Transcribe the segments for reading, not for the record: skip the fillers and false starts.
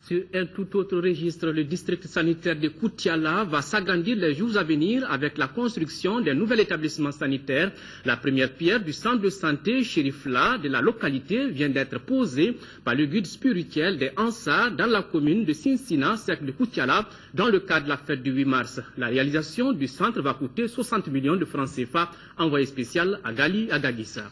Sur un tout autre registre, le district sanitaire de Koutiala va s'agrandir les jours à venir avec la construction d'un nouvel établissement sanitaire. La première pierre du centre de santé Chérifla de la localité vient d'être posée par le guide spirituel des Ansar dans la commune de Sinsina, cercle de Koutiala, dans le cadre de la fête du 8 mars. La réalisation du centre va coûter 60 millions de francs CFA, envoyé spécial à Gali Agadissa.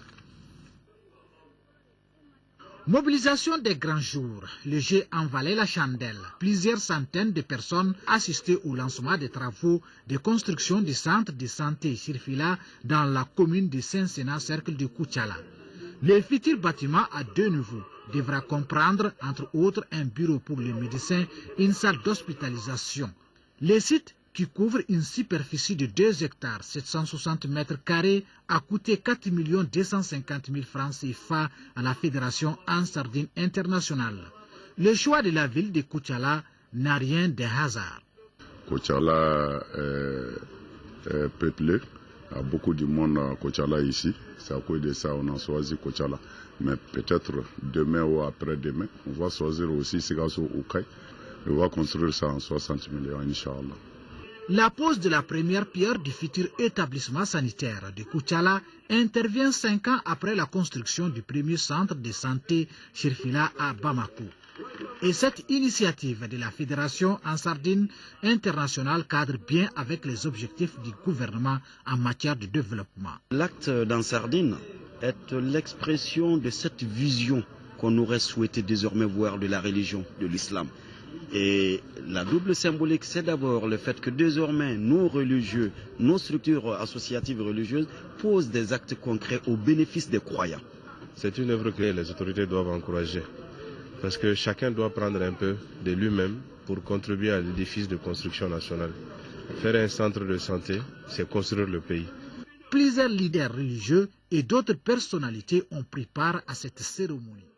Mobilisation des grands jours, le jeu en valait la chandelle. Plusieurs centaines de personnes assistaient au lancement des travaux de construction du centre de santé Chirfila dans la commune de Saint-Sénat, cercle de Koutiala. Le futur bâtiment à 2 niveaux devra comprendre, entre autres, un bureau pour les médecins, une salle d'hospitalisation. Le site, qui couvre une superficie de 2 hectares 760 mètres carrés, a coûté 4 250 000 francs CFA à la Fédération Ansardine Internationale. Le choix de la ville de Koutiala n'a rien de hasard. Koutiala est peuplé, il y a beaucoup de monde à Koutiala ici, c'est à cause de ça qu'on a choisi Koutiala. Mais peut-être demain ou après-demain, on va choisir aussi Sigasso Oukai, on va construire ça en 60 millions, Inch'Allah. La pose de la première pierre du futur établissement sanitaire de Koutiala intervient 5 ans après la construction du premier centre de santé Chirfila à Bamako. Et cette initiative de la Fédération Ansardine Internationale cadre bien avec les objectifs du gouvernement en matière de développement. L'acte d'Ansardine est l'expression de cette vision qu'on aurait souhaité désormais voir de la religion, de l'islam. Et la double symbolique, c'est d'abord le fait que désormais nos religieux, nos structures associatives religieuses posent des actes concrets au bénéfice des croyants. C'est une œuvre que les autorités doivent encourager, parce que chacun doit prendre un peu de lui-même pour contribuer à l'édifice de construction nationale. Faire un centre de santé, c'est construire le pays. Plusieurs leaders religieux et d'autres personnalités ont pris part à cette cérémonie.